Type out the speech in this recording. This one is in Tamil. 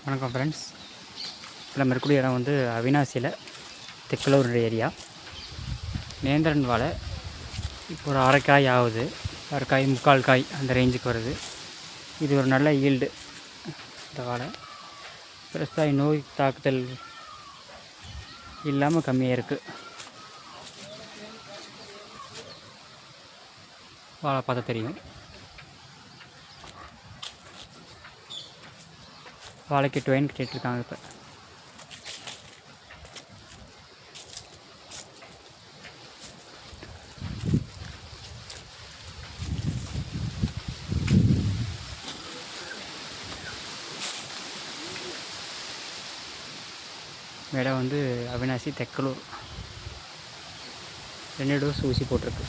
வணக்கம் ஃப்ரெண்ட்ஸ். இப்போ நம்ம இருக்கக்கூடிய இடம் வந்து அவினாசியில் தெக்கலூர் ஏரியா. நேந்திரன் வாழை இப்போ ஒரு அரைக்காய் ஆகுது, அரைக்காய் முக்கால் காய் அந்த ரேஞ்சுக்கு வருது. இது ஒரு நல்ல ஈல்டு. இந்த வாழை பெருசாக நோய் தாக்குதல் இல்லாமல் கம்மியாக இருக்குது. வாழை பார்த்தா தெரியும். வாழைக்கு 20 கேட்டிருக்காங்க. இப்போ இடம் வந்து அவினாசி தெக்கலூர். 2 டோஸ் ஊசி போட்டிருக்கு.